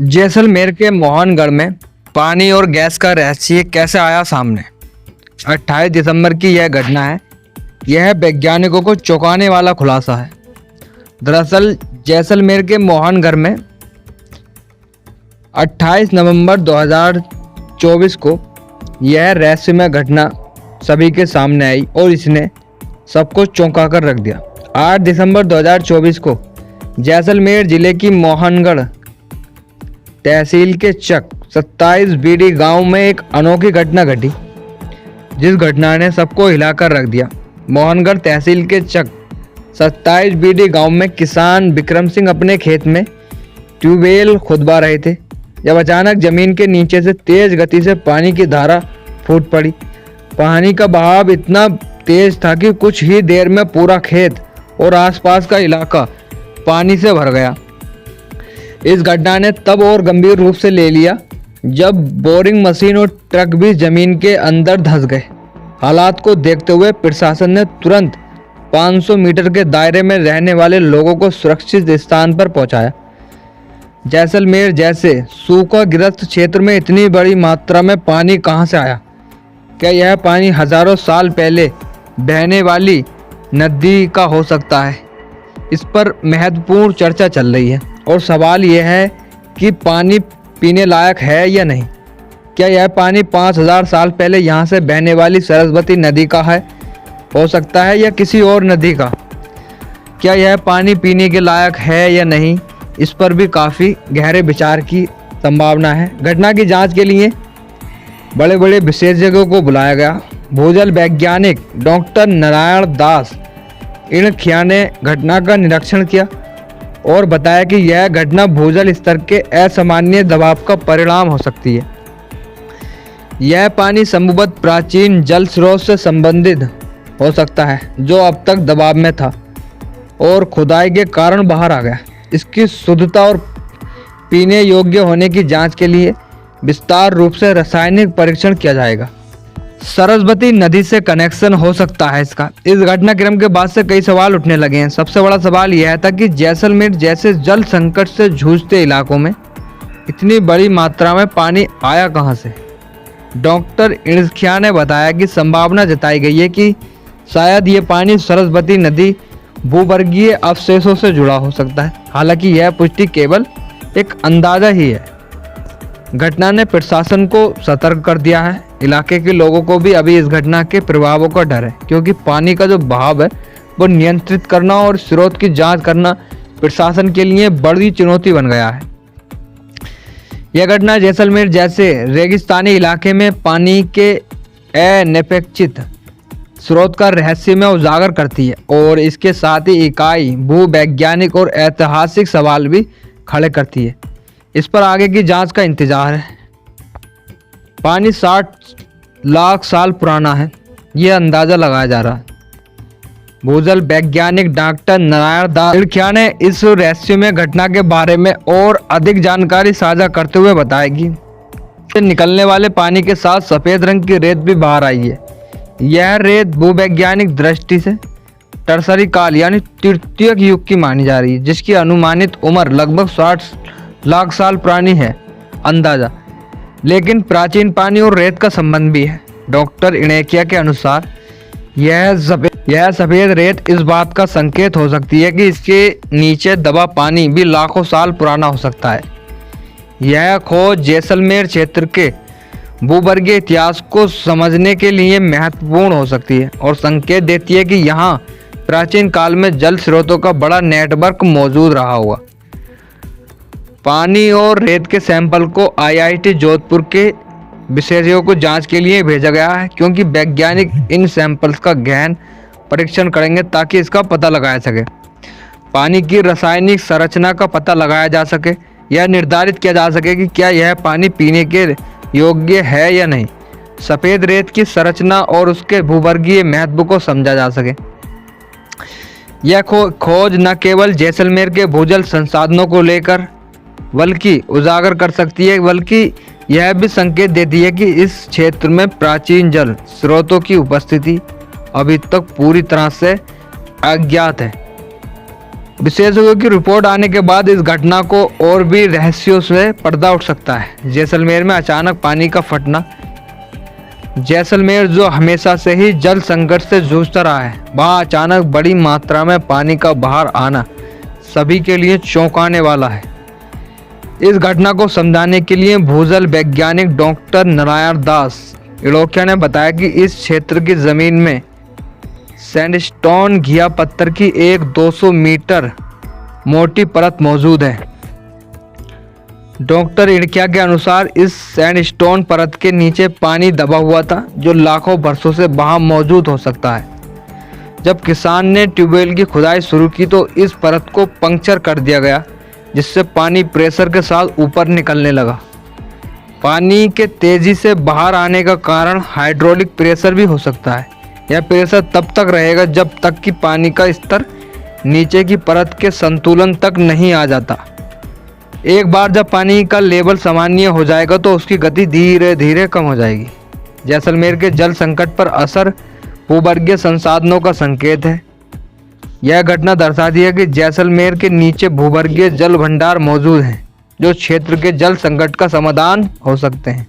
जैसलमेर के मोहनगढ़ में पानी और गैस का रहस्य कैसे आया सामने। 28 दिसंबर की यह घटना है। यह वैज्ञानिकों को चौंकाने वाला खुलासा है। दरअसल जैसलमेर के मोहनगढ़ में 28 नवंबर 2024 को यह रहस्यमय घटना सभी के सामने आई और इसने सबको चौंका कर रख दिया। 8 दिसंबर 2024 को जैसलमेर जिले की मोहनगढ़ तहसील के चक 27 बीडी गांव में एक अनोखी घटना घटी, जिस घटना ने सबको हिलाकर रख दिया। मोहनगढ़ तहसील के चक 27 बीडी गांव में किसान विक्रम सिंह अपने खेत में ट्यूबवेल खुदवा रहे थे, जब अचानक जमीन के नीचे से तेज गति से पानी की धारा फूट पड़ी। पानी का बहाव इतना तेज था कि कुछ ही देर में पूरा खेत और आसपास का इलाका पानी से भर गया। इस घटना ने तब और गंभीर रूप से ले लिया जब बोरिंग मशीन और ट्रक भी जमीन के अंदर धंस गए। हालात को देखते हुए प्रशासन ने तुरंत 500 मीटर के दायरे में रहने वाले लोगों को सुरक्षित स्थान पर पहुंचाया। जैसलमेर जैसे सूखाग्रस्त क्षेत्र में इतनी बड़ी मात्रा में पानी कहां से आया? क्या यह पानी हजारों साल पहले बहने वाली नदी का हो सकता है? इस पर महत्वपूर्ण चर्चा चल रही है और सवाल यह है कि पानी पीने लायक है या नहीं। क्या यह पानी 5000 साल पहले यहाँ से बहने वाली सरस्वती नदी का है, हो सकता है, या किसी और नदी का? क्या यह पानी पीने के लायक है या नहीं, इस पर भी काफ़ी गहरे विचार की संभावना है। घटना की जांच के लिए बड़े बड़े विशेषज्ञों को बुलाया गया। भूजल वैज्ञानिक डॉक्टर नारायण दास इणखिया ने घटना का निरीक्षण किया और बताया कि यह घटना भूजल स्तर के असामान्य दबाव का परिणाम हो सकती है। यह पानी संभवतः प्राचीन जल स्रोत से संबंधित हो सकता है, जो अब तक दबाव में था और खुदाई के कारण बाहर आ गया। इसकी शुद्धता और पीने योग्य होने की जांच के लिए विस्तार रूप से रासायनिक परीक्षण किया जाएगा। सरस्वती नदी से कनेक्शन हो सकता है इसका। इस घटनाक्रम के बाद से कई सवाल उठने लगे हैं। सबसे बड़ा सवाल यह था कि जैसलमेर जैसे जल संकट से जूझते इलाकों में इतनी बड़ी मात्रा में पानी आया कहां से। डॉक्टर इणखिया ने बताया कि संभावना जताई गई है कि शायद ये पानी सरस्वती नदी भूवर्गीय अवशेषों से जुड़ा हो सकता है। हालांकि यह पुष्टि केवल एक अंदाजा ही है। घटना ने प्रशासन को सतर्क कर दिया है। इलाके के लोगों को भी अभी इस घटना के प्रभावों का डर है, क्योंकि पानी का जो बहाव है वो नियंत्रित करना और स्रोत की जांच करना प्रशासन के लिए बड़ी चुनौती बन गया है। यह घटना जैसलमेर जैसे रेगिस्तानी इलाके में पानी के अनपेक्षित स्रोत का रहस्य में उजागर करती है और इसके साथ ही इकाई भूवैज्ञानिक और ऐतिहासिक सवाल भी खड़े करती है। इस पर आगे की जांच का इंतजार है। पानी 60 लाख साल पुराना है, यह अंदाजा लगाया जा रहा है। भूजल वैज्ञानिक डॉक्टर नारायण दास इणखिया ने इस रहस्यमय घटना के बारे में और अधिक जानकारी साझा करते हुए बताया कि निकलने वाले पानी के साथ सफ़ेद रंग की रेत भी बाहर आई है। यह रेत भूवैज्ञानिक दृष्टि से टर्सरी काल यानी तृतीयक युग की मानी जा रही है, जिसकी अनुमानित उम्र लगभग 60 लाख साल पुरानी है अंदाजा। लेकिन प्राचीन पानी और रेत का संबंध भी है। डॉक्टर इणखिया के अनुसार यह सफ़ेद रेत इस बात का संकेत हो सकती है कि इसके नीचे दबा पानी भी लाखों साल पुराना हो सकता है। यह खोज जैसलमेर क्षेत्र के भूवर्गीय इतिहास को समझने के लिए महत्वपूर्ण हो सकती है और संकेत देती है कि यहाँ प्राचीन काल में जल स्रोतों का बड़ा नेटवर्क मौजूद रहा होगा। पानी और रेत के सैंपल को IIT जोधपुर के विशेषज्ञों को जांच के लिए भेजा गया है, क्योंकि वैज्ञानिक इन सैंपल्स का गहन परीक्षण करेंगे ताकि इसका पता लगाया सके, पानी की रासायनिक संरचना का पता लगाया जा सके, यह निर्धारित किया जा सके कि क्या यह पानी पीने के योग्य है या नहीं। सफ़ेद रेत की संरचना और उसके भूवर्गीय महत्व को समझा जा सके। यह खोज न केवल जैसलमेर के भूजल संसाधनों को लेकर बल्कि उजागर कर सकती है, बल्कि यह भी संकेत देती है कि इस क्षेत्र में प्राचीन जल स्रोतों की उपस्थिति अभी तक पूरी तरह से अज्ञात है। विशेषज्ञों की रिपोर्ट आने के बाद इस घटना को और भी रहस्यों से पर्दा उठ सकता है। जैसलमेर में अचानक पानी का फटना। जैसलमेर जो हमेशा से ही जल संकट से जूझता रहा है, वहाँ अचानक बड़ी मात्रा में पानी का बाहर आना सभी के लिए चौंकाने वाला है। इस घटना को समझाने के लिए भूजल वैज्ञानिक डॉक्टर नारायण दास इड़ोकिया ने बताया कि इस क्षेत्र की जमीन में सैंडस्टोन घिया पत्थर की एक 200 मीटर मोटी परत मौजूद है। डॉक्टर इड़किया के अनुसार इस सैंडस्टोन परत के नीचे पानी दबा हुआ था, जो लाखों वर्षों से वहां मौजूद हो सकता है। जब किसान ने ट्यूबवेल की खुदाई शुरू की तो इस परत को पंक्चर कर दिया गया, जिससे पानी प्रेशर के साथ ऊपर निकलने लगा। पानी के तेजी से बाहर आने का कारण हाइड्रोलिक प्रेशर भी हो सकता है। यह प्रेशर तब तक रहेगा जब तक कि पानी का स्तर नीचे की परत के संतुलन तक नहीं आ जाता। एक बार जब पानी का लेवल सामान्य हो जाएगा तो उसकी गति धीरे धीरे कम हो जाएगी। जैसलमेर के जल संकट पर असर भूगर्भीय संसाधनों का संकेत है। यह घटना दर्शाती है कि जैसलमेर के नीचे भूगर्भीय जल भंडार मौजूद हैं, जो क्षेत्र के जल संकट का समाधान हो सकते हैं।